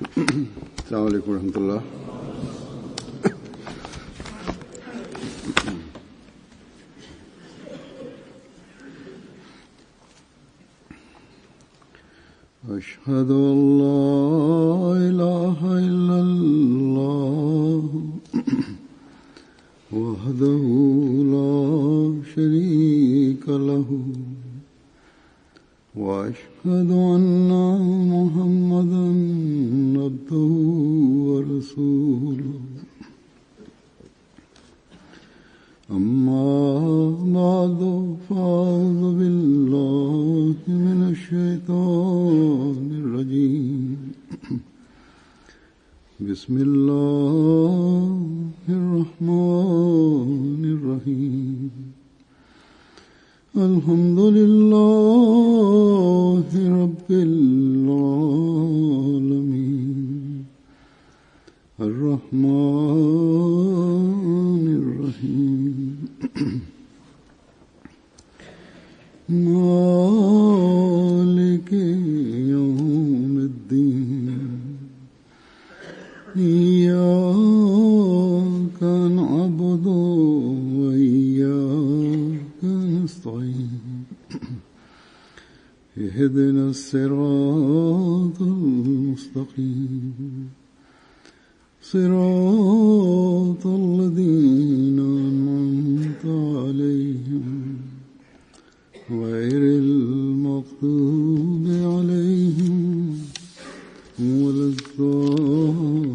السلام عليكم ورحمة الله. أشهد أن لا إله إلا الله وحده لا شريك له وأشهد أن محمدا عبده ورسوله أما بعد فأعوذ بالله من الشيطان الرجيم بسم الله الرحمن الرحيم الحمد لله رب العالمين الرحمن الرحيم مالك يوم الدين إياك نعبد وإياك نستعين اهدنا الصراط المستقيم صراط الذين أنعمت عليهم غير المغضوب عليهم ولا الضالين.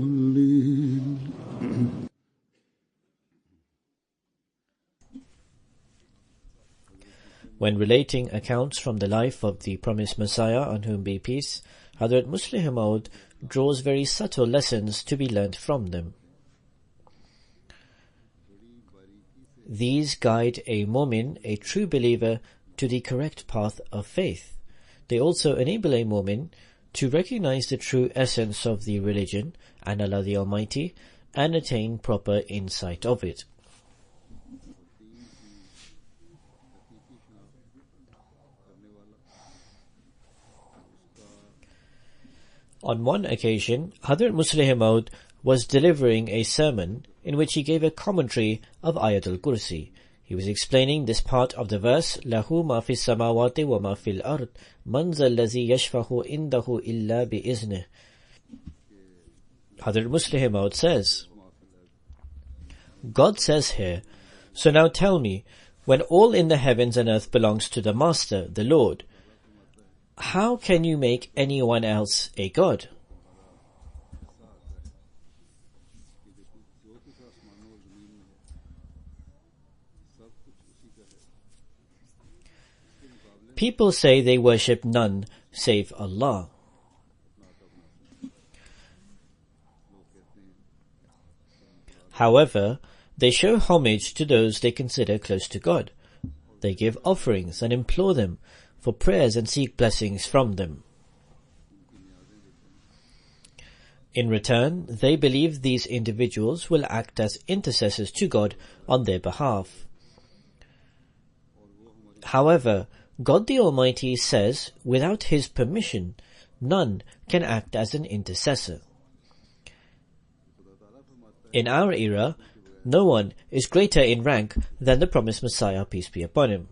When relating accounts from the life of the promised Messiah, on whom be peace, Hazrat Muslih Maud draws very subtle lessons to be learnt from them. These guide a mu'min, a true believer, to the correct path of faith. They also enable a mu'min to recognize the true essence of the religion and Allah the Almighty and attain proper insight of it. On one occasion, Hazrat Muslih Maud was delivering a sermon in which he gave a commentary of Ayatul Kursi. He was explaining this part of the verse, Lahu ma fis samawati wa ma fil ard, man zal lazi yashfahu indahu illa bi iznih. Hazrat Muslih Maud says, God says here, so now tell me, when all in the heavens and earth belongs to the Master, the Lord, how can you make anyone else a God? People say they worship none save Allah. However, they show homage to those they consider close to God. They give offerings and implore them for prayers and seek blessings from them. In return, they believe these individuals will act as intercessors to God on their behalf. However, God the Almighty says, without His permission, none can act as an intercessor. In our era, no one is greater in rank than the promised Messiah, peace be upon him.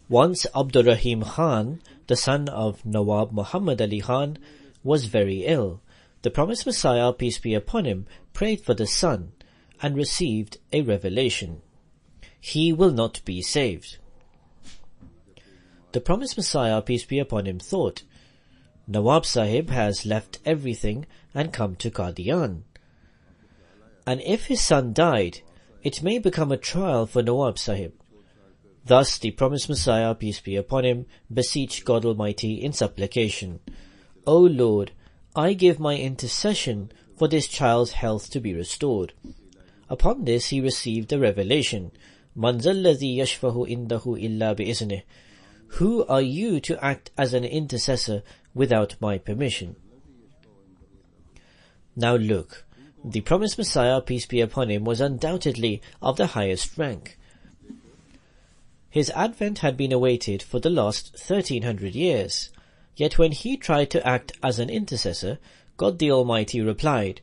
Once Abdur Rahim Khan, the son of Nawab Muhammad Ali Khan, was very ill. The promised Messiah, peace be upon him, prayed for the son and received a revelation. He will not be saved. The promised Messiah, peace be upon him, thought, Nawab Sahib has left everything and come to Qadian. And if his son died, it may become a trial for Nawab Sahib. Thus the promised Messiah, peace be upon him, beseeched God Almighty in supplication, O Lord, I give my intercession for this child's health to be restored. Upon this he received a revelation, Man zal ladhi yashfahu indahu illa bi iznih. Who are you to act as an intercessor without my permission? Now look, the promised Messiah, peace be upon him, was undoubtedly of the highest rank. His advent had been awaited for the last 1300 years. Yet when he tried to act as an intercessor, God the Almighty replied,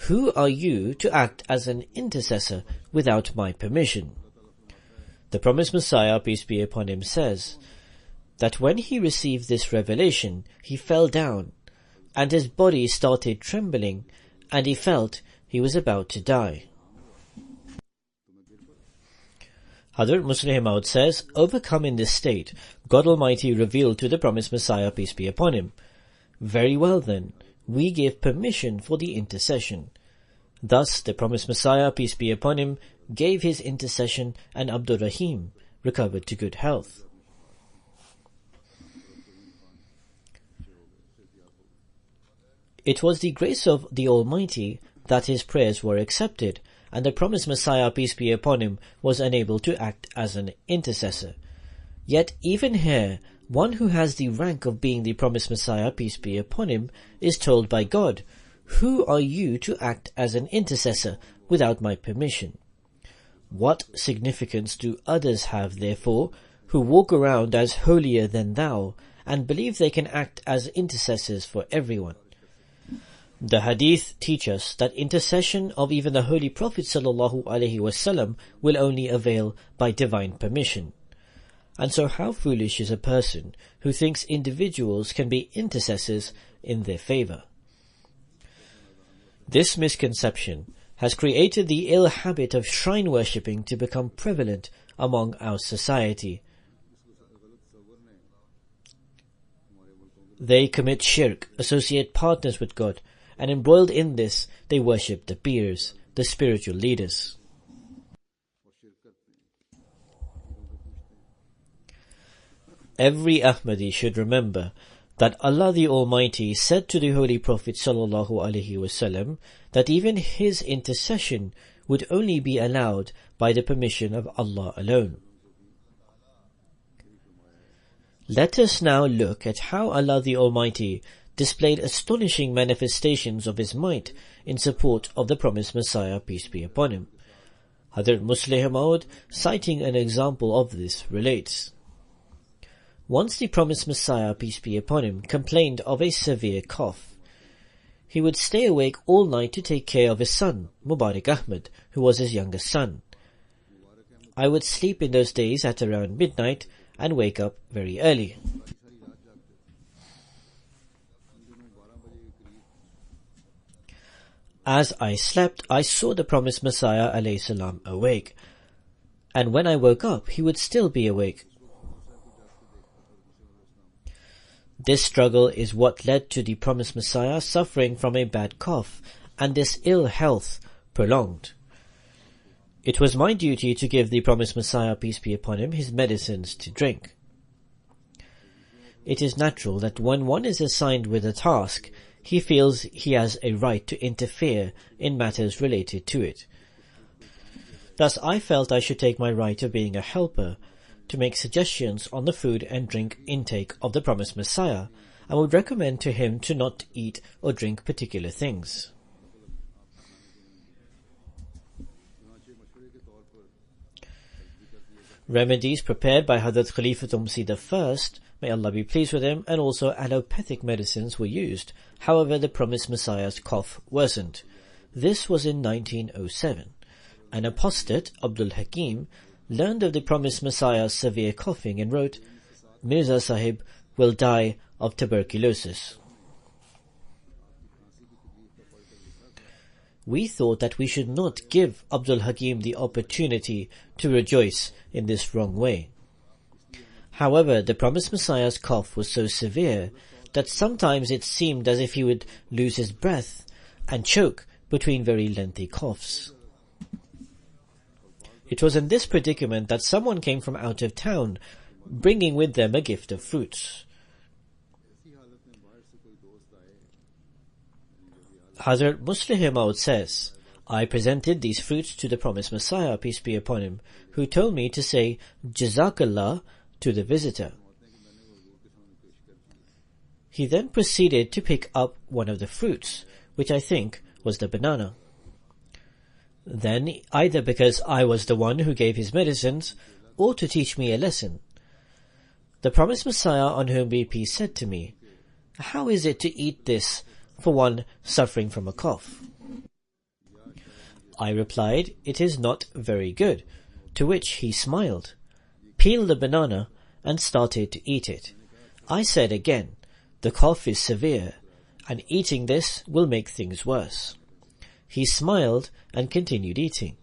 "Who are you to act as an intercessor without my permission?" The promised Messiah, peace be upon him, says that when he received this revelation, he fell down, and his body started trembling, and he felt he was about to die. Hazrat Musleh Maud says, overcome in this state, God Almighty revealed to the promised Messiah, peace be upon him, "Very well then, we give permission for the intercession." Thus the promised Messiah, peace be upon him, gave his intercession, and Abdur Rahim recovered to good health. It was the grace of the Almighty that his prayers were accepted, and the promised Messiah, peace be upon him, was unable to act as an intercessor. Yet even here, one who has the rank of being the promised Messiah, peace be upon him, is told by God, "Who are you to act as an intercessor without my permission?" What significance do others have, therefore, who walk around as holier than thou, and believe they can act as intercessors for everyone? The hadith teach us that intercession of even the Holy Prophet ﷺ will only avail by divine permission. And so how foolish is a person who thinks individuals can be intercessors in their favor? This misconception has created the ill habit of shrine worshipping to become prevalent among our society. They commit shirk, associate partners with God, and embroiled in this, they worship the peers, the spiritual leaders. Every Ahmadi should remember that Allah the Almighty said to the Holy Prophet ﷺ that even his intercession would only be allowed by the permission of Allah alone. Let us now look at how Allah the Almighty displayed astonishing manifestations of his might in support of the promised Messiah, peace be upon him. Hazrat Musleh Maud, citing an example of this, relates, once the promised Messiah, peace be upon him, complained of a severe cough. He would stay awake all night to take care of his son, Mubarak Ahmad, who was his youngest son. I would sleep in those days at around midnight and wake up very early. As I slept, I saw the promised Messiah alayhi salam awake, and when I woke up, he would still be awake. This struggle is what led to the promised Messiah suffering from a bad cough, and this ill health prolonged. It was my duty to give the promised Messiah, peace be upon him, his medicines to drink. It is natural that when one is assigned with a task, he feels he has a right to interfere in matters related to it. Thus I felt I should take my right of being a helper to make suggestions on the food and drink intake of the promised Messiah, and would recommend to him to not eat or drink particular things. Remedies prepared by Hazrat Khalifatul Masih I, may Allah be pleased with him, and also allopathic medicines were used. However, the promised Messiah's cough worsened. This was in 1907. An apostate, Abdul Hakim, learned of the promised Messiah's severe coughing and wrote, "Mirza Sahib will die of tuberculosis." We thought that we should not give Abdul Hakim the opportunity to rejoice in this wrong way. However, the promised Messiah's cough was so severe that sometimes it seemed as if he would lose his breath and choke between very lengthy coughs. It was in this predicament that someone came from out of town, bringing with them a gift of fruits. Hazrat Musleh Maud says, I presented these fruits to the promised Messiah, peace be upon him, who told me to say Jazakallah to the visitor. He then proceeded to pick up one of the fruits, which I think was the banana. Then, either because I was the one who gave his medicines, ought to teach me a lesson. The promised Messiah, on whom be peace, said to me, "How is it to eat this for one suffering from a cough?" I replied, "It is not very good," to which he smiled, peeled the banana, and started to eat it. I said again, "The cough is severe, and eating this will make things worse." He smiled and continued eating.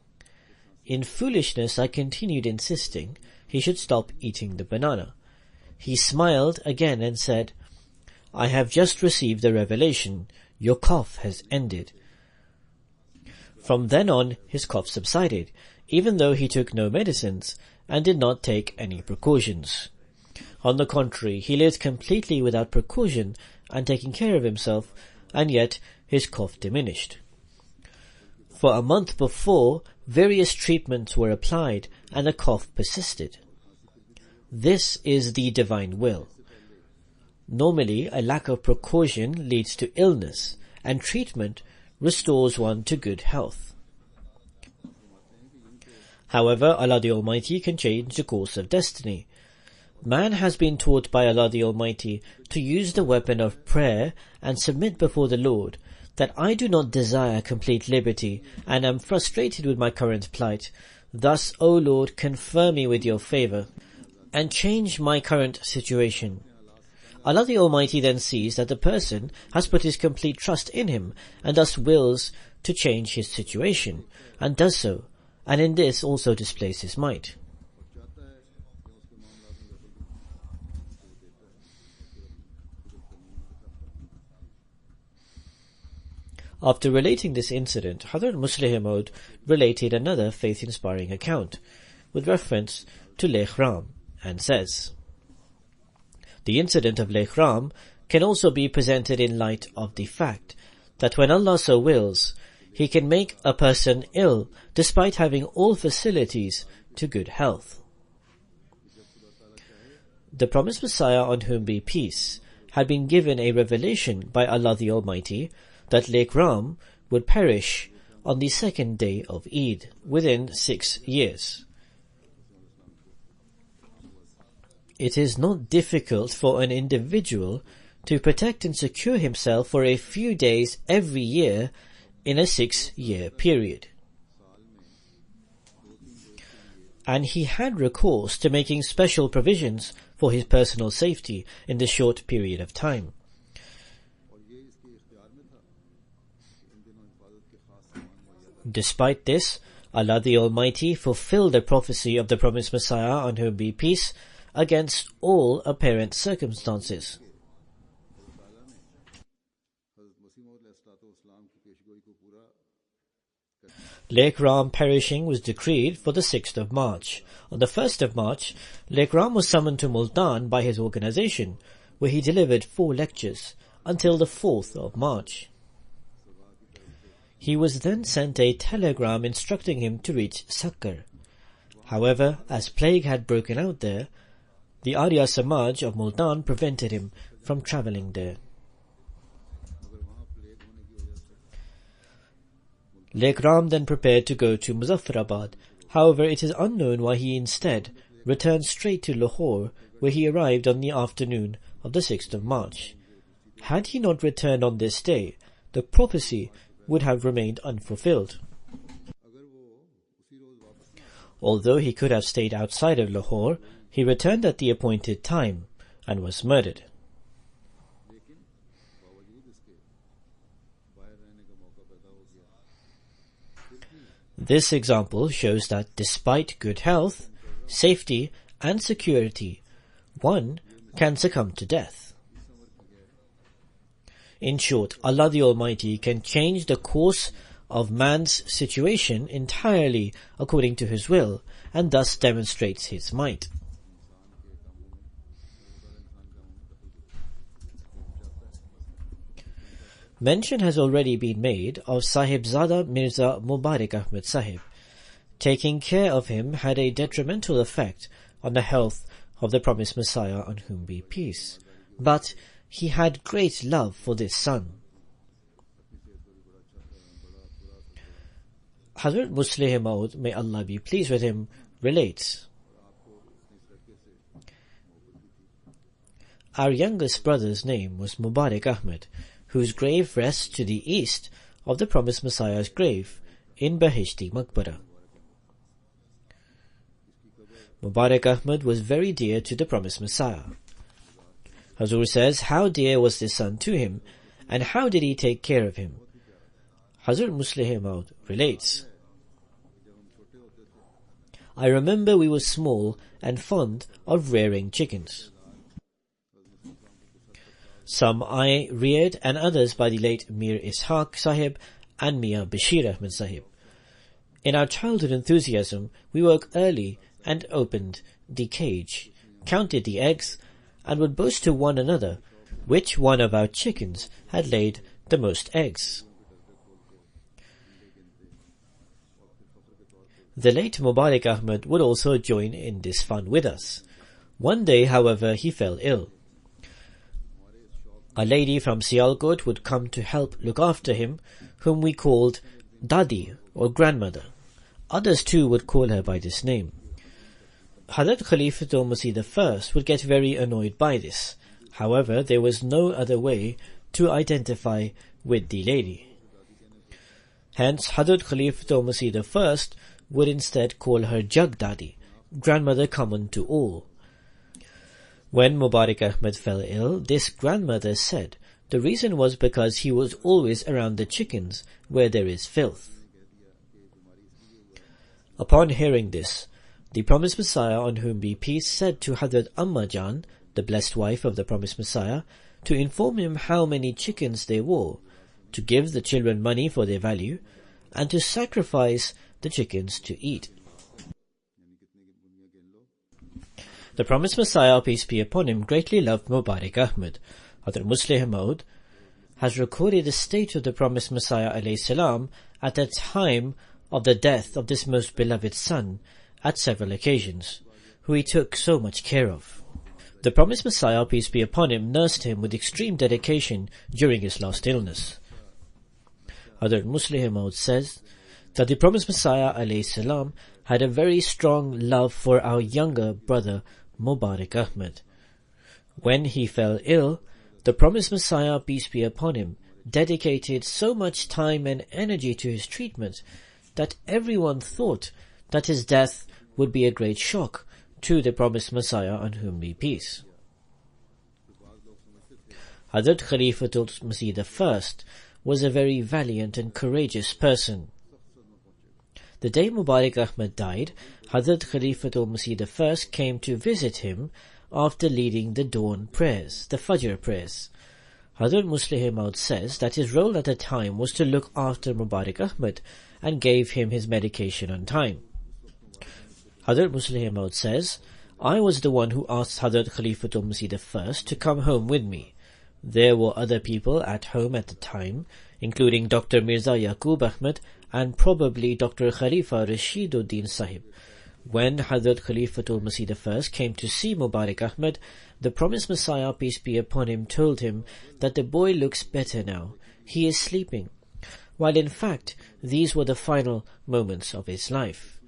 In foolishness, I continued insisting he should stop eating the banana. He smiled again and said, "I have just received the revelation. Your cough has ended." From then on, his cough subsided, even though he took no medicines and did not take any precautions. On the contrary, he lived completely without precaution and taking care of himself, and yet his cough diminished. For a month before, various treatments were applied, and the cough persisted. This is the divine will. Normally, a lack of precaution leads to illness, and treatment restores one to good health. However, Allah the Almighty can change the course of destiny. Man has been taught by Allah the Almighty to use the weapon of prayer and submit before the Lord, that I do not desire complete liberty and am frustrated with my current plight. Thus, O Lord, confirm me with your favor and change my current situation. Allah the Almighty then sees that the person has put his complete trust in him and thus wills to change his situation, and does so, and in this also displays his might. After relating this incident, Hazrat Muslih Maud related another faith-inspiring account with reference to Lake Ram, and says, "The incident of Lake Ram can also be presented in light of the fact that when Allah so wills, He can make a person ill despite having all facilities to good health." The promised Messiah, on whom be peace, had been given a revelation by Allah the Almighty that Lake Ram would perish on the second day of Eid within 6 years. It is not difficult for an individual to protect and secure himself for a few days every year in a 6-year period. And he had recourse to making special provisions for his personal safety in this short period of time. Despite this, Allah the Almighty fulfilled the prophecy of the promised Messiah, on whom be peace, against all apparent circumstances. Lake Ram perishing was decreed for the 6th of March. On the 1st of March, Lake Ram was summoned to Multan by his organization, where he delivered 4 lectures until the 4th of March. He was then sent a telegram instructing him to reach Sakkar. However, as plague had broken out there, the Arya Samaj of Multan prevented him from travelling there. Lake Ram then prepared to go to Muzaffarabad. However, it is unknown why he instead returned straight to Lahore, where he arrived on the afternoon of the 6th of March. Had he not returned on this day, the prophecy would have remained unfulfilled. Although he could have stayed outside of Lahore, he returned at the appointed time and was murdered. This example shows that despite good health, safety and security, one can succumb to death. In short, Allah the Almighty can change the course of man's situation entirely according to His will, and thus demonstrates His might. Mention has already been made of Sahibzada Mirza Mubarak Ahmed Sahib. Taking care of him had a detrimental effect on the health of the promised Messiah, on whom be peace. But he had great love for this son. Hazrat Muslih Maud, may Allah be pleased with him, relates, Our youngest brother's name was Mubarak Ahmed, whose grave rests to the east of the Promised Messiah's grave in Bahishti Maqbara. Mubarak Ahmed was very dear to the Promised Messiah. Hazur says, how dear was this son to him, and how did he take care of him? Hazrat Musleh Maud relates, I remember we were small and fond of rearing chickens. Some I reared and others by the late Mir Ishaq Sahib and Mia Bashir Ahmed Sahib. In our childhood enthusiasm, we woke early and opened the cage, counted the eggs, and would boast to one another which one of our chickens had laid the most eggs. The late Mubarak Ahmed would also join in this fun with us. One day, however, he fell ill. A lady from Sialkot would come to help look after him, whom we called Dadi or grandmother. Others too would call her by this name. Hazrat Khalifatul Masih I would get very annoyed by this. However, there was no other way to identify with the lady. Hence, Hazrat Khalifatul Masih I would instead call her Jug Dadi, grandmother common to all. When Mubarak Ahmed fell ill, this grandmother said the reason was because he was always around the chickens where there is filth. Upon hearing this, the Promised Messiah, on whom be peace, said to Hazrat Amma Jan, the blessed wife of the Promised Messiah, to inform him how many chickens there were, to give the children money for their value, and to sacrifice the chickens to eat. The Promised Messiah, peace be upon him, greatly loved Mubarak Ahmed. Hazrat Musleh Maud has recorded the state of the Promised Messiah alayhi salam at the time of the death of this most beloved son at several occasions, who he took so much care of. The Promised Messiah, peace be upon him, nursed him with extreme dedication during his last illness. Hazrat Musleh Maud says that the Promised Messiah alayhi salam had a very strong love for our younger brother Mubarak Ahmed. When he fell ill, the Promised Messiah, peace be upon him, dedicated so much time and energy to his treatment that everyone thought that his death would be a great shock to the Promised Messiah, on whom be peace. Hazrat Khalifatul Masih I was a very valiant and courageous person. The day Mubarak Ahmed died, Hazrat Khalifatul Masih I came to visit him after leading the dawn prayers, the Fajr prayers. Hazrat Musleh Maud says that his role at the time was to look after Mubarak Ahmed and gave him his medication on time. Hazrat Musleh Maud says, I was the one who asked Hazrat Khalifatul Masih I to come home with me. There were other people at home at the time, including Dr. Mirza Yaqub Ahmed and probably Dr. Khalifa Rashiduddin Sahib. When Hazrat Khalifatul Masih I came to see Mubarak Ahmed, the Promised Messiah, peace be upon him, told him that the boy looks better now. He is sleeping. While in fact, these were the final moments of his life.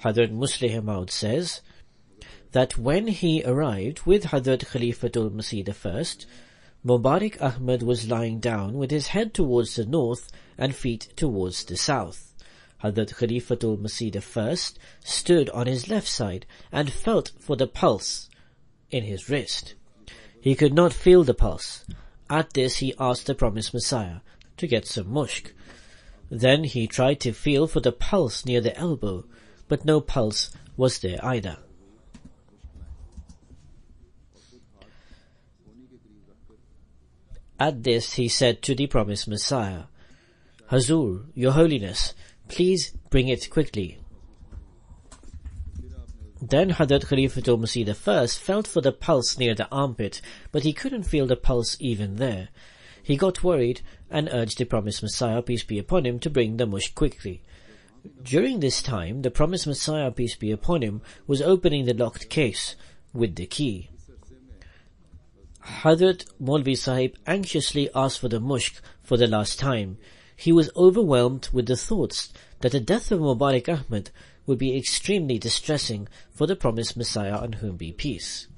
Hazrat Musleh Maud says that when he arrived with Hazrat Khalifatul Masih I, Mubarak Ahmed was lying down with his head towards the north and feet towards the south. Hazrat Khalifatul Masih I stood on his left side and felt for the pulse in his wrist. He could not feel the pulse. At this he asked the Promised Messiah to get some mushk. Then he tried to feel for the pulse near the elbow, but no pulse was there either. At this he said to the Promised Messiah, Hazur, Your Holiness, please bring it quickly. Then Hazrat Khalifatul Masih I felt for the pulse near the armpit, but he couldn't feel the pulse even there. He got worried and urged the Promised Messiah, peace be upon him, to bring the mushk quickly. During this time, the Promised Messiah, peace be upon him, was opening the locked case with the key. Hazrat Maulvi Sahib anxiously asked for the mushk for the last time. He was overwhelmed with the thoughts that the death of Mubarak Ahmed would be extremely distressing for the promised Messiah, on whom be peace.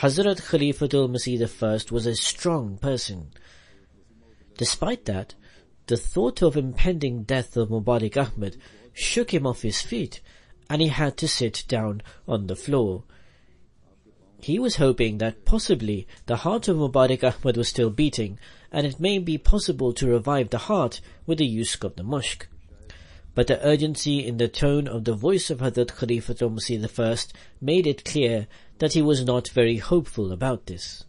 Hazrat Khalifatul Masih I was a strong person. Despite that, the thought of impending death of Mubarak Ahmad shook him off his feet, and he had to sit down on the floor. He was hoping that possibly the heart of Mubarak Ahmad was still beating, and it may be possible to revive the heart with the use of the mushk. But the urgency in the tone of the voice of Hazrat Khalifatul Masih I made it clear that he was not very hopeful about this.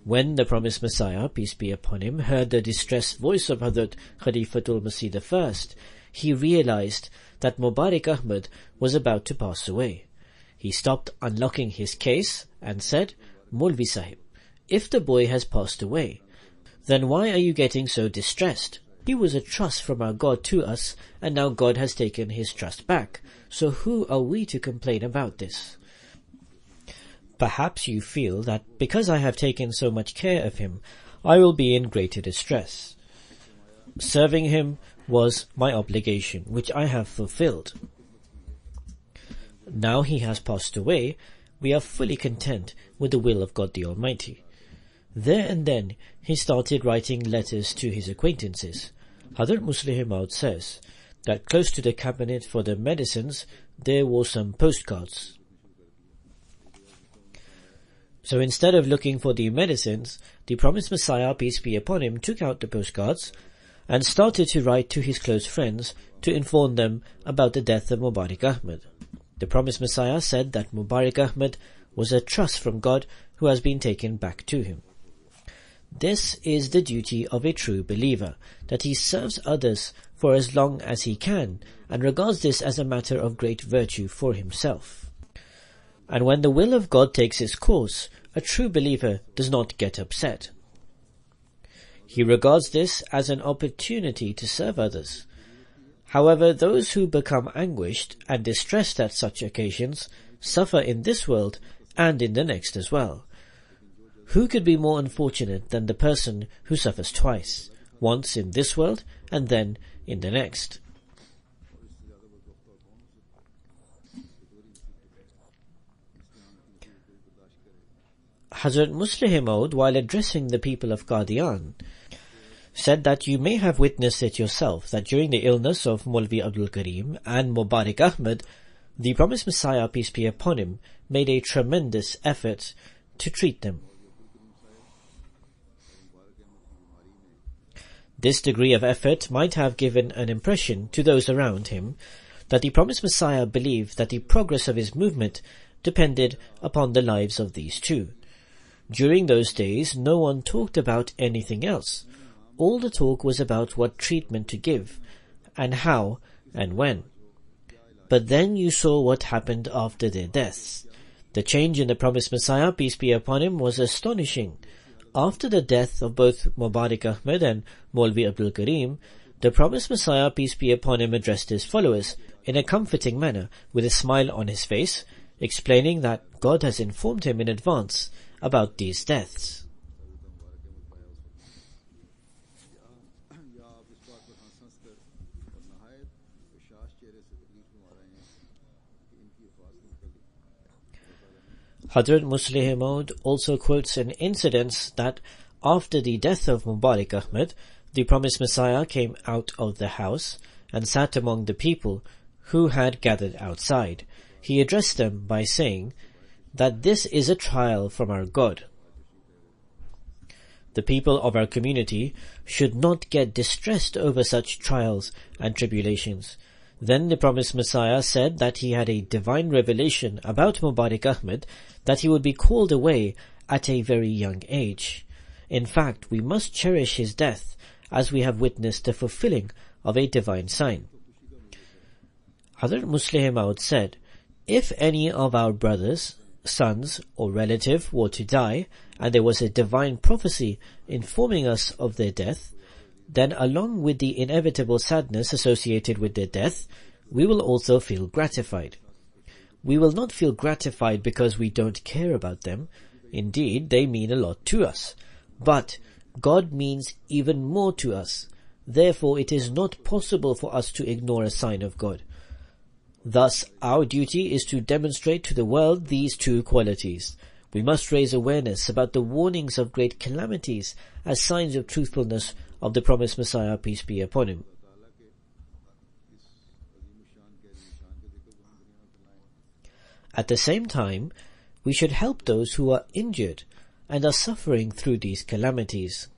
When the promised Messiah, peace be upon him, heard the distressed voice of Hazrat Khalifatul Masih I, he realized that Mubarak Ahmad was about to pass away. He stopped unlocking his case and said, "Maulvi Sahib, if the boy has passed away, then why are you getting so distressed? He was a trust from our God to us, and now God has taken his trust back. So who are we to complain about this? Perhaps you feel that because I have taken so much care of him, I will be in greater distress. Serving him was my obligation, which I have fulfilled. Now he has passed away, we are fully content with the will of God the Almighty." There and then he started writing letters to his acquaintances. Hazrat Muslih Maud says that close to the cabinet for the medicines there were some postcards. So instead of looking for the medicines, the promised Messiah, peace be upon him, took out the postcards and started to write to his close friends to inform them about the death of Mubarak Ahmad. The promised Messiah said that Mubarak Ahmad was a trust from God who has been taken back to him. This is the duty of a true believer, that he serves others for as long as he can, and regards this as a matter of great virtue for himself. And when the will of God takes its course, a true believer does not get upset. He regards this as an opportunity to serve others. However, those who become anguished and distressed at such occasions suffer in this world and in the next as well. Who could be more unfortunate than the person who suffers twice, once in this world and then in the next? Hazrat Muslih Maud, while addressing the people of Qadian, said that you may have witnessed it yourself, that during the illness of Maulvi Abdul Karim and Mubarak Ahmad, the promised Messiah, peace be upon him, made a tremendous effort to treat them. This degree of effort might have given an impression to those around him that the promised Messiah believed that the progress of his movement depended upon the lives of these two. During those days, no one talked about anything else. All the talk was about what treatment to give, and how, and when. But then you saw what happened after their deaths. The change in the promised Messiah, peace be upon him, was astonishing. After the death of both Mubarak Ahmad and Maulvi Abdul Karim, the promised Messiah, peace be upon him, addressed his followers in a comforting manner, with a smile on his face, explaining that God has informed him in advance about these deaths. Hazrat Muslih Maud also quotes an incident that after the death of Mubarak Ahmad, the promised Messiah came out of the house and sat among the people who had gathered outside. He addressed them by saying that this is a trial from our God. The people of our community should not get distressed over such trials and tribulations. Then the promised Messiah said that he had a divine revelation about Mubarak Ahmad, that he would be called away at a very young age. In fact, we must cherish his death, as we have witnessed the fulfilling of a divine sign. Hazrat Muslih Maud said, if any of our brothers, sons, or relative were to die, and there was a divine prophecy informing us of their death, then along with the inevitable sadness associated with their death, we will also feel gratified. We will not feel gratified because we don't care about them. Indeed, they mean a lot to us. But God means even more to us. Therefore, it is not possible for us to ignore a sign of God. Thus, our duty is to demonstrate to the world these two qualities. We must raise awareness about the warnings of great calamities as signs of truthfulness of the promised Messiah, peace be upon him. At the same time, we should help those who are injured and are suffering through these calamities.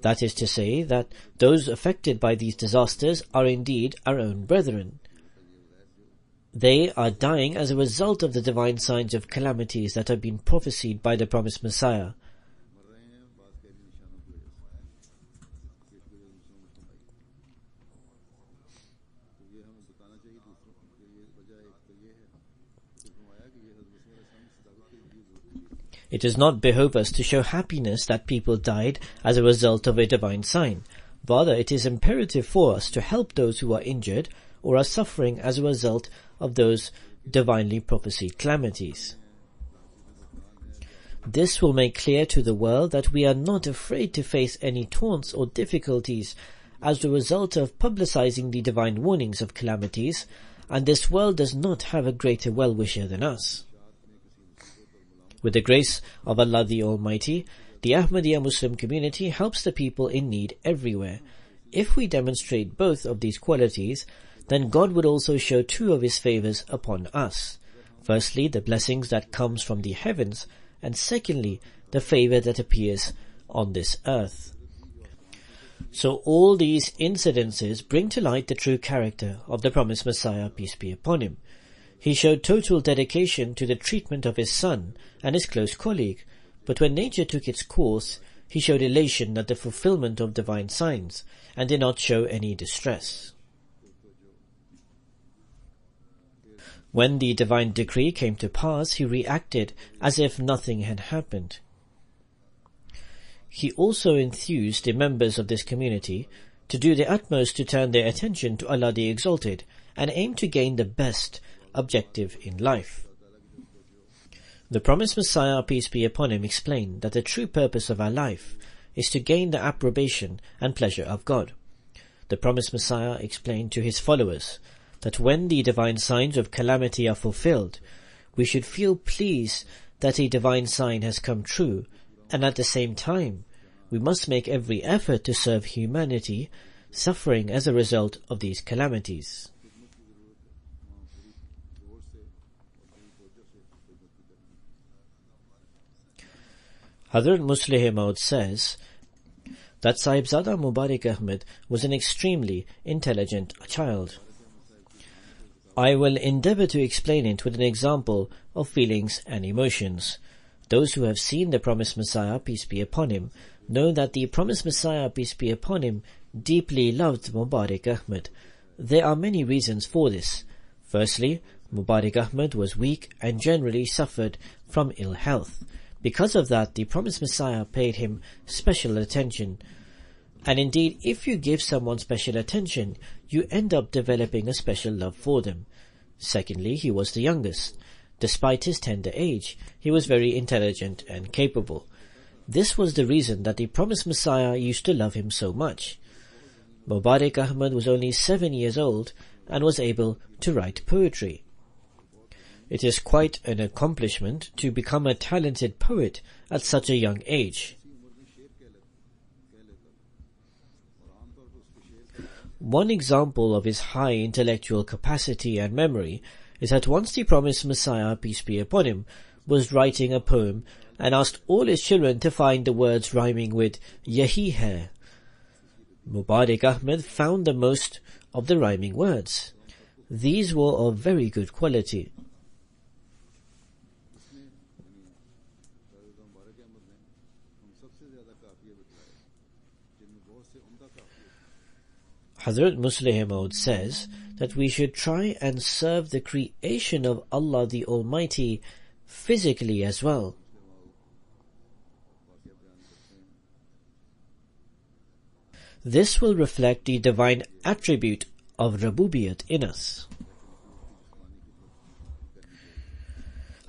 That is to say that those affected by these disasters are indeed our own brethren. They are dying as a result of the divine signs of calamities that have been prophesied by the promised Messiah. It does not behove us to show happiness that people died as a result of a divine sign. Rather, it is imperative for us to help those who are injured or are suffering as a result of those divinely prophesied calamities. This will make clear to the world that we are not afraid to face any taunts or difficulties as the result of publicizing the divine warnings of calamities, and this world does not have a greater well-wisher than us. With the grace of Allah the Almighty, the Ahmadiyya Muslim community helps the people in need everywhere. If we demonstrate both of these qualities, then God would also show two of His favors upon us. Firstly, the blessings that comes from the heavens, and secondly, the favor that appears on this earth. So all these incidences bring to light the true character of the promised Messiah, peace be upon him. He showed total dedication to the treatment of his son and his close colleague, but when nature took its course, he showed elation at the fulfillment of divine signs, and did not show any distress. When the divine decree came to pass, he reacted as if nothing had happened. He also enthused the members of this community to do their utmost to turn their attention to Allah the Exalted and aim to gain the best objective in life. The promised Messiah, peace be upon him, explained that the true purpose of our life is to gain the approbation and pleasure of God. The promised Messiah explained to his followers that when the divine signs of calamity are fulfilled, we should feel pleased that a divine sign has come true, and at the same time, we must make every effort to serve humanity suffering as a result of these calamities. Hazrat Muslih Maud says that Sahibzada Mubarak Ahmed was an extremely intelligent child. I will endeavor to explain it with an example of feelings and emotions. Those who have seen the promised Messiah, peace be upon him, know that the promised Messiah, peace be upon him, deeply loved Mubarak Ahmed. There are many reasons for this. Firstly, Mubarak Ahmed was weak and generally suffered from ill health. Because of that, the promised Messiah paid him special attention. And indeed, if you give someone special attention, you end up developing a special love for them. Secondly, he was the youngest. Despite his tender age, he was very intelligent and capable. This was the reason that the promised Messiah used to love him so much. Mubarak Ahmed was only 7 years old and was able to write poetry. It is quite an accomplishment to become a talented poet at such a young age. One example of his high intellectual capacity and memory is that once the promised Messiah, peace be upon him, was writing a poem and asked all his children to find the words rhyming with Yahi hai. Mubarak Ahmed found the most of the rhyming words. These were of very good quality. Hazrat Muslih Maud says that we should try and serve the creation of Allah the Almighty physically as well. This will reflect the divine attribute of Rabubiyat in us.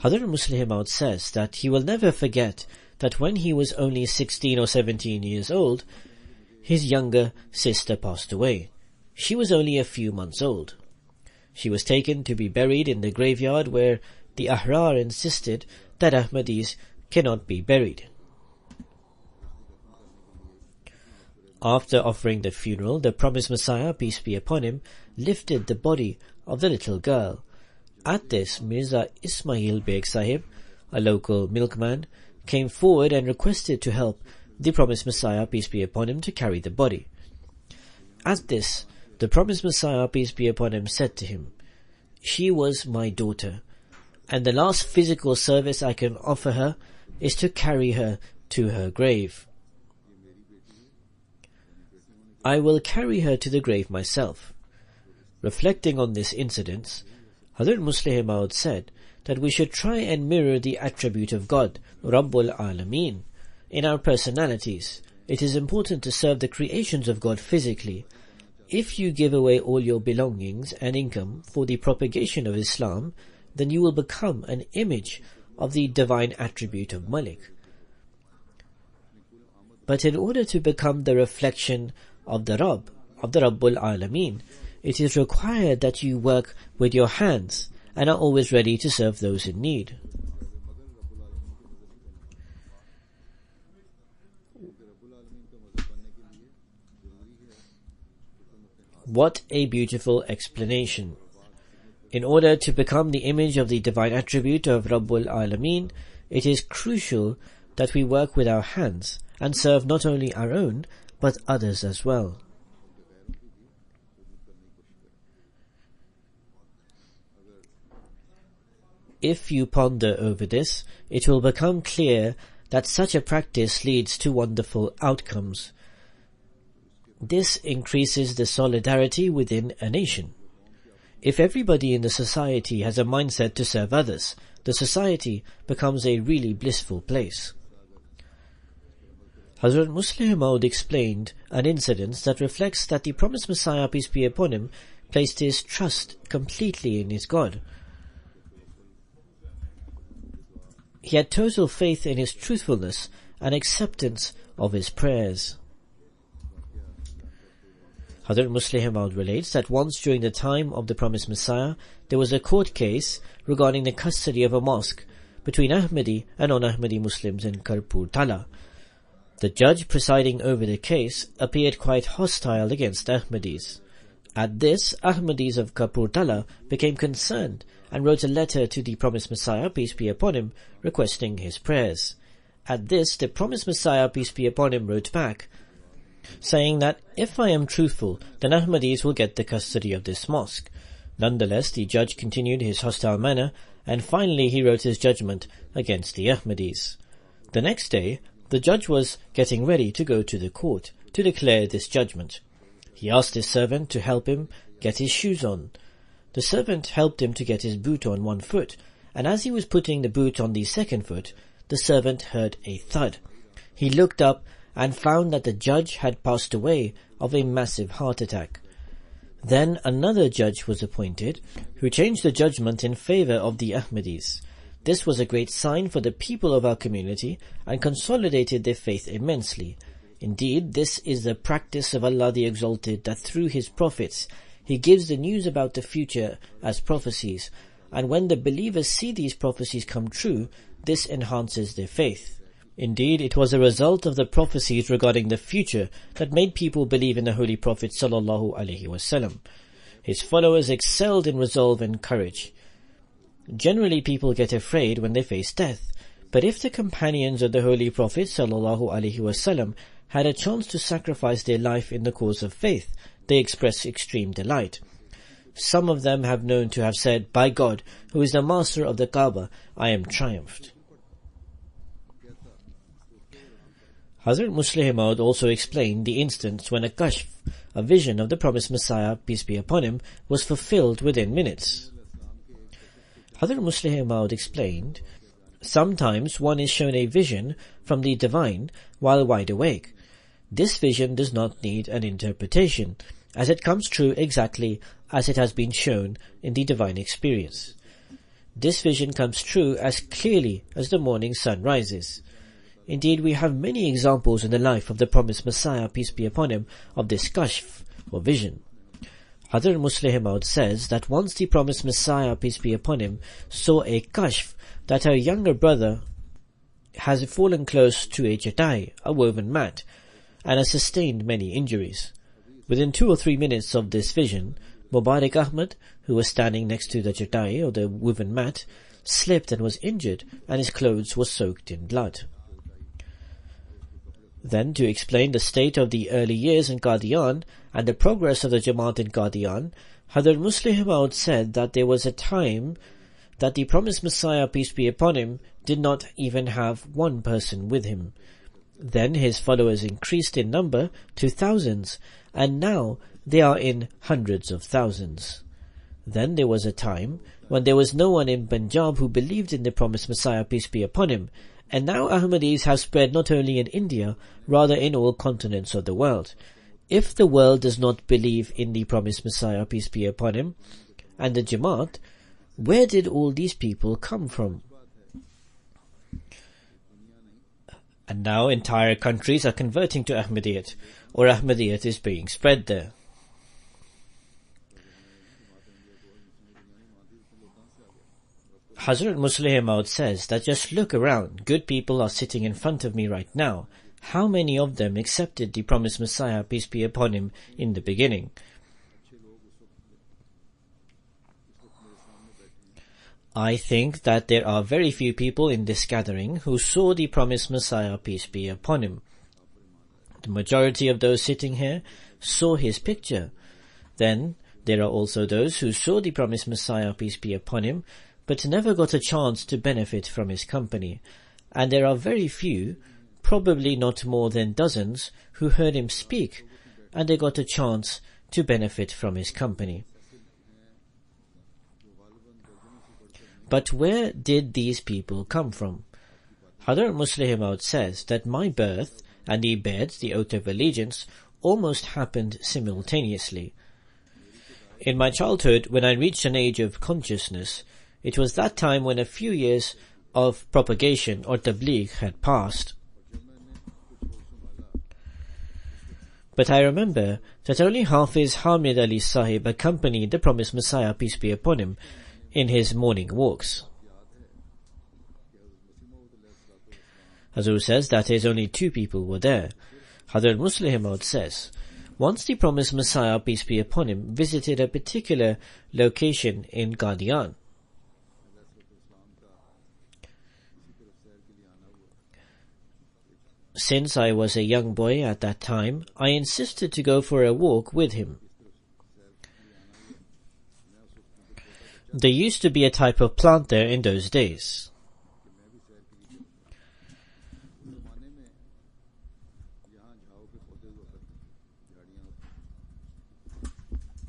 Hazrat Muslih Maud says that he will never forget that when he was only 16 or 17 years old, his younger sister passed away. She was only a few months old. She was taken to be buried in the graveyard where the Ahrar insisted that Ahmadis cannot be buried. After offering the funeral, the promised Messiah, peace be upon him, lifted the body of the little girl. At this, Mirza Ismail Beg Sahib, a local milkman, came forward and requested to help the promised Messiah, peace be upon him, to carry the body. At this, the promised Messiah, peace be upon him, said to him, "She was my daughter, and the last physical service I can offer her is to carry her to her grave. I will carry her to the grave myself." Reflecting on this incident, Hazrat Muslih Maud said that we should try and mirror the attribute of God, Rabbul Alameen, in our personalities. It is important to serve the creations of God physically. If you give away all your belongings and income for the propagation of Islam, then you will become an image of the divine attribute of Malik. But in order to become the reflection of the Rabbul Alameen, it is required that you work with your hands and are always ready to serve those in need. What a beautiful explanation. In order to become the image of the divine attribute of Rabbul Alameen, it is crucial that we work with our hands and serve not only our own, but others as well. If you ponder over this, it will become clear that such a practice leads to wonderful outcomes. This increases the solidarity within a nation. If everybody in the society has a mindset to serve others, the society becomes a really blissful place. Hazrat Muslih Maud explained an incident that reflects that the promised Messiah, peace be upon him, placed his trust completely in his God. He had total faith in his truthfulness and acceptance of his prayers. Hazrat Muslih Maud relates that once during the time of the promised Messiah, there was a court case regarding the custody of a mosque between Ahmadi and non-Ahmadi Muslims in Kapurthala. The judge presiding over the case appeared quite hostile against Ahmadis. At this, Ahmadis of Kapurthala became concerned and wrote a letter to the promised Messiah, peace be upon him, requesting his prayers. At this, the promised Messiah, peace be upon him, wrote back, saying that if I am truthful, then Ahmadis will get the custody of this mosque. Nonetheless, the judge continued his hostile manner, and finally he wrote his judgment against the Ahmadis. The next day, the judge was getting ready to go to the court to declare this judgment. He asked his servant to help him get his shoes on. The servant helped him to get his boot on one foot, and as he was putting the boot on the second foot, the servant heard a thud. He looked up and found that the judge had passed away of a massive heart attack. Then another judge was appointed, who changed the judgment in favor of the Ahmadis. This was a great sign for the people of our community and consolidated their faith immensely. Indeed, this is the practice of Allah the Exalted, that through His prophets He gives the news about the future as prophecies, and when the believers see these prophecies come true, this enhances their faith. Indeed, it was a result of the prophecies regarding the future that made people believe in the Holy Prophet sallallahu alaihi wasallam. His followers excelled in resolve and courage. Generally, people get afraid when they face death, but if the companions of the Holy Prophet sallallahu alaihi wasallam had a chance to sacrifice their life in the cause of faith, they express extreme delight. Some of them have known to have said, "By God, who is the master of the Kaaba, I am triumphed." Hazrat Muslih Maud also explained the instance when a kashf, a vision of the promised Messiah, peace be upon him, was fulfilled within minutes. Hazrat Muslih Maud explained, sometimes one is shown a vision from the divine while wide awake. This vision does not need an interpretation, as it comes true exactly as it has been shown in the divine experience. This vision comes true as clearly as the morning sun rises. Indeed, we have many examples in the life of the promised Messiah, peace be upon him, of this kashf, or vision. Hazrat Musleh Maud says that once the promised Messiah, peace be upon him, saw a kashf that her younger brother has fallen close to a chatai, a woven mat, and has sustained many injuries. Within 2 or 3 minutes of this vision, Mubarak Ahmad, who was standing next to the chatai or the woven mat, slipped and was injured, and his clothes were soaked in blood. Then, to explain the state of the early years in Qadian and the progress of the Jamaat in Qadian, Hazrat Musleh Maud said that there was a time that the promised Messiah, peace be upon him, did not even have one person with him. Then his followers increased in number to thousands, and now they are in hundreds of thousands. Then there was a time when there was no one in Punjab who believed in the promised Messiah, peace be upon him, and now Ahmadis have spread not only in India, rather in all continents of the world. If the world does not believe in the promised Messiah, peace be upon him, and the Jamaat, where did all these people come from? And now entire countries are converting to Ahmadiyyat, or Ahmadiyyat is being spread there. Hazrat Musleh Maud says that just look around, good people are sitting in front of me right now. How many of them accepted the promised Messiah, peace be upon him, in the beginning? I think that there are very few people in this gathering who saw the promised Messiah, peace be upon him. The majority of those sitting here saw his picture. Then there are also those who saw the promised Messiah, peace be upon him, but never got a chance to benefit from his company. And there are very few, probably not more than dozens, who heard him speak, and they got a chance to benefit from his company. But where did these people come from? Hazrat Musleh Maud says that my birth and the Bed, the oath of allegiance, almost happened simultaneously. In my childhood, when I reached an age of consciousness, it was that time when a few years of propagation or tabligh had passed. But I remember that only Hafiz Hamid Ali Sahib accompanied the promised Messiah, peace be upon him, in his morning walks. Hazur says that only 2 people were there. Hazrat Musleh Maud says, once the promised Messiah, peace be upon him, visited a particular location in Qadian. Since I was a young boy at that time, I insisted to go for a walk with him. There used to be a type of plant there in those days.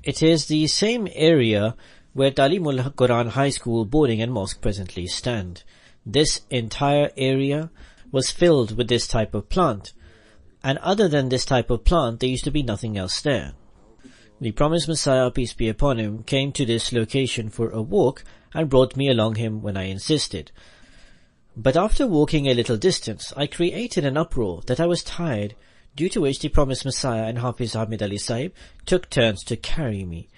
It is the same area where Talimul Quran High School Boarding and Mosque presently stand. This entire area was filled with this type of plant, and other than this type of plant there used to be nothing else there. The promised Messiah, peace be upon him, came to this location for a walk and brought me along him when I insisted. But after walking a little distance, I created an uproar that I was tired, due to which the promised Messiah and Hafiz Hamid Ali Sahib took turns to carry me.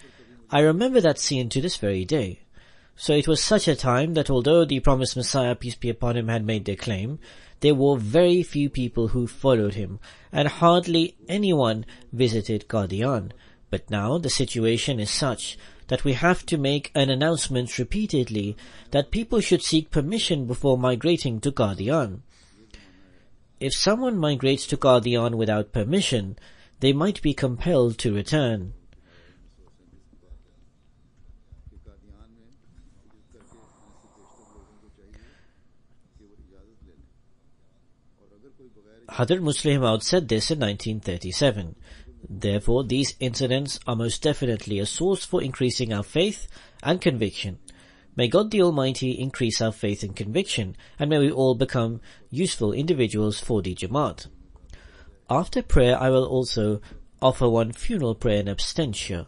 I remember that scene to this very day. So it was such a time that although the promised Messiah, peace be upon him, had made their claim, there were very few people who followed him, and hardly anyone visited Qadian. But now the situation is such that we have to make an announcement repeatedly that people should seek permission before migrating to Qadian. If someone migrates to Qadian without permission, they might be compelled to return. Hazrat Musleh Maud said this in 1937. Therefore, these incidents are most definitely a source for increasing our faith and conviction. May God the Almighty increase our faith and conviction, and may we all become useful individuals for the Jamaat. After prayer, I will also offer one funeral prayer in absentia,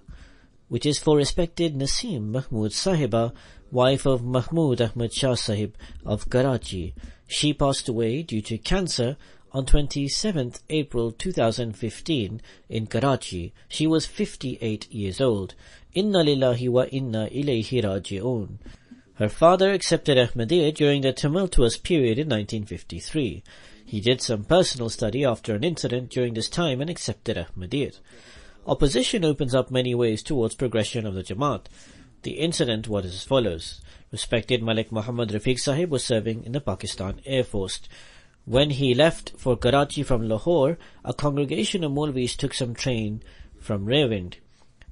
which is for respected Naseem Mahmood Sahiba, wife of Mahmood Ahmad Shah Sahib of Karachi. She passed away due to cancer on 27th April 2015 in Karachi. She was 58 years old. Inna lillahi wa inna ilayhi raji'un. Her father accepted Ahmadiyyat during the tumultuous period in 1953. He did some personal study after an incident during this time and accepted Ahmadiyyat. Opposition opens up many ways towards progression of the Jamaat. The incident was as follows. Respected Malik Muhammad Rafiq Sahib was serving in the Pakistan Air Force. When he left for Karachi from Lahore, a congregation of Maulvis took some train from Rawalpindi.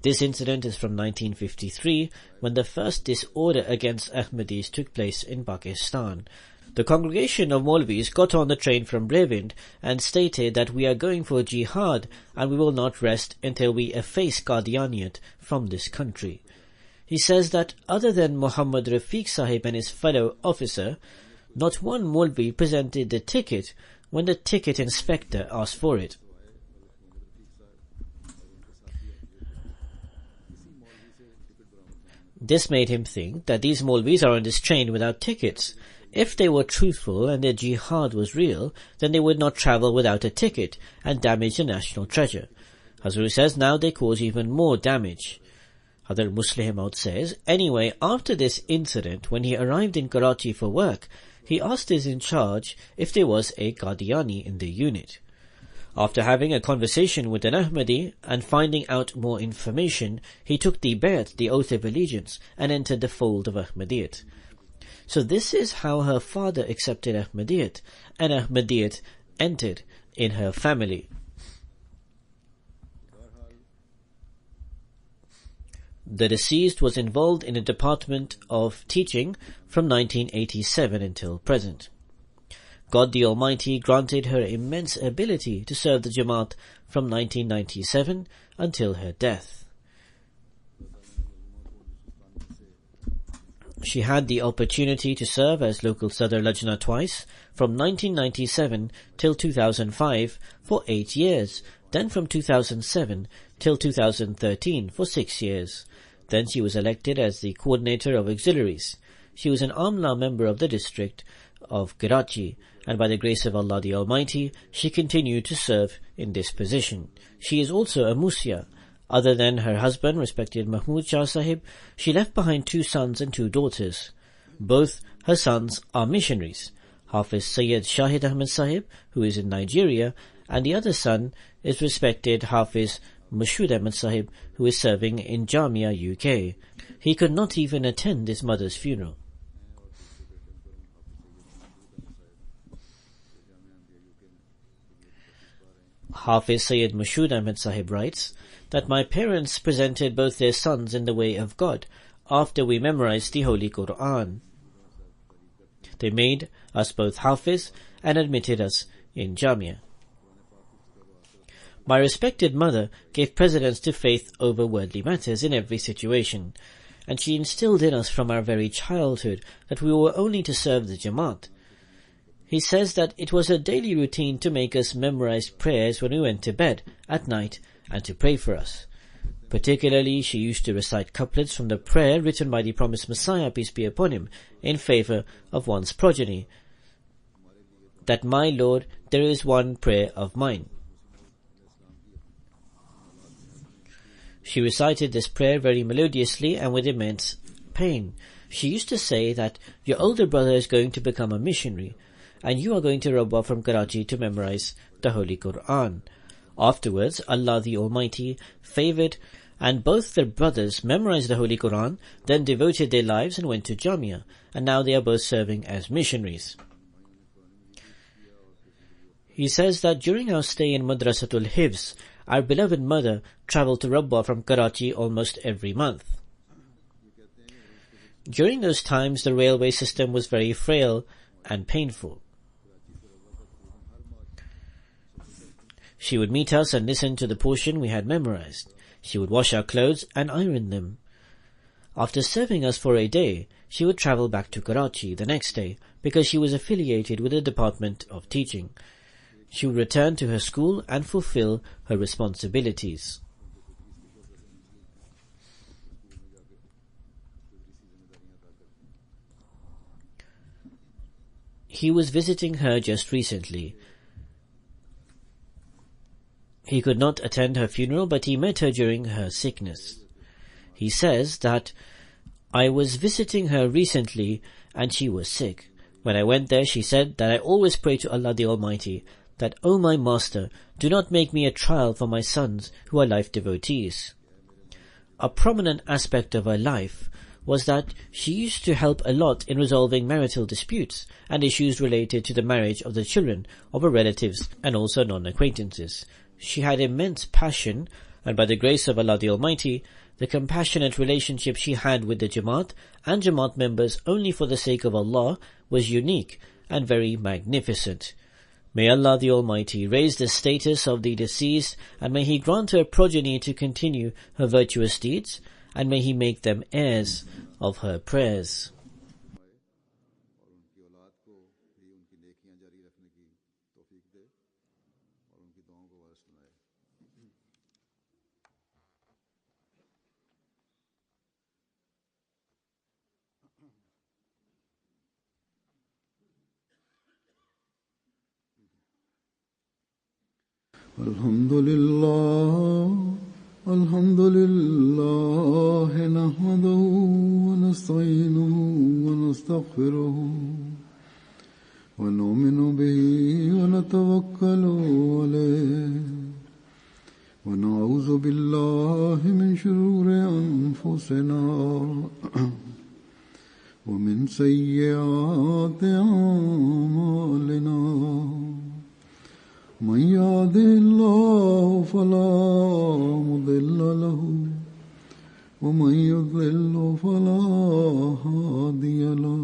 This incident is from 1953, when the first disorder against Ahmadis took place in Pakistan. The congregation of Maulvis got on the train from Rawalpindi and stated that we are going for jihad and we will not rest until we efface Qadianiyat from this country. He says that other than Muhammad Rafiq Sahib and his fellow officer, not one Maulvi presented the ticket when the ticket inspector asked for it. This made him think that these Maulvis are on this train without tickets. If they were truthful and their jihad was real, then they would not travel without a ticket and damage the national treasure. Hazur says now they cause even more damage. Hazrat Musleh Maud says, anyway, after this incident, when he arrived in Karachi for work, he asked his in charge if there was a Qadiani in the unit. After having a conversation with an Ahmadi and finding out more information, he took the bayat, the oath of allegiance, and entered the fold of Ahmadiyyat. So this is how her father accepted Ahmadiyyat, and Ahmadiyyat entered in her family. The deceased was involved in a department of teaching from 1987 until present. God the Almighty granted her immense ability to serve the Jamaat from 1997 until her death. She had the opportunity to serve as local Sadr Lajna twice, from 1997 till 2005 for 8 years, then from 2007 till 2013 for 6 years. Then she was elected as the coordinator of auxiliaries. She was an Amla member of the district of Karachi, and by the grace of Allah the Almighty, she continued to serve in this position. She is also a Musia. Other than her husband, respected Mahmud Shah Sahib, she left behind 2 sons and 2 daughters. Both her sons are missionaries. Hafiz Sayyid Shahid Ahmed Sahib, who is in Nigeria, and the other son is respected Hafiz Mashood Ahmed Sahib, who is serving in Jamia, UK. He could not even attend his mother's funeral. Hafiz Sayyid Mashood Ahmed Sahib writes that my parents presented both their sons in the way of God after we memorized the Holy Quran. They made us both Hafiz and admitted us in Jamia. My respected mother gave precedence to faith over worldly matters in every situation, and she instilled in us from our very childhood that we were only to serve the Jamaat. He says that it was her daily routine to make us memorize prayers when we went to bed at night and to pray for us. Particularly, she used to recite couplets from the prayer written by the promised Messiah, peace be upon him, in favor of one's progeny. That, my Lord, there is one prayer of mine. She recited this prayer very melodiously and with immense pain. She used to say that your older brother is going to become a missionary, and you are going to Rabwa from Karachi to memorize the Holy Quran. Afterwards, Allah the Almighty favored, and both their brothers memorized the Holy Quran, then devoted their lives and went to Jamia, and now they are both serving as missionaries. He says that during our stay in Madrasatul Hifz, our beloved mother travelled to Rabwa from Karachi almost every month. During those times, the railway system was very frail and painful. She would meet us and listen to the portion we had memorized. She would wash our clothes and iron them. After serving us for a day, she would travel back to Karachi the next day because she was affiliated with the Department of Teaching. She would return to her school and fulfill her responsibilities. He was visiting her just recently. He could not attend her funeral, but he met her during her sickness. He says that, "I was visiting her recently and she was sick. When I went there, she said that I always pray to Allah the Almighty that, O my Master, do not make me a trial for my sons who are life devotees." A prominent aspect of her life was that she used to help a lot in resolving marital disputes and issues related to the marriage of the children of her relatives and also non-acquaintances. She had immense passion, and by the grace of Allah the Almighty, the compassionate relationship she had with the Jamaat and Jamaat members only for the sake of Allah was unique and very magnificent. May Allah the Almighty raise the status of the deceased, and may He grant her progeny to continue her virtuous deeds, and may He make them heirs of her prayers. الحمد لله نحمده ونستعينه ونستغفره ونؤمن به ونتوكل عليه ونعوذ بالله من شرور أنفسنا ومن سيئات أعمالنا من يهده الله فلا مضل له ومن يضلل فلا هادي له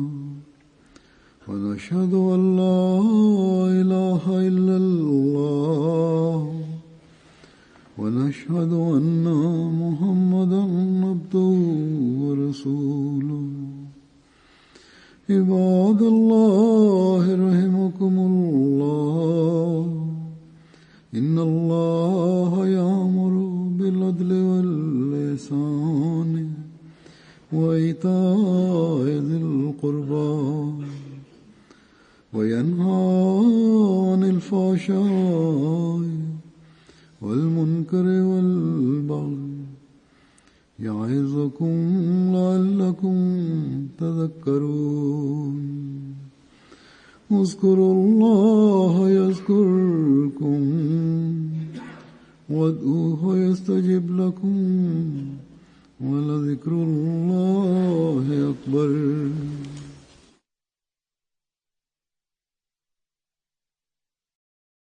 ونشهد أن لا إله إلا الله ونشهد أن محمدا عبده ورسوله عباد الله رحمكم الله إن الله يأمر بالعدل والإحسان وإيتاء ذي القربى وينهى عن الفحشاء والمنكر والبغي يعظكم لعلكم تذكرون اذكروا الله يذكركم وادعوه يستجب لكم ولذكر الله أكبر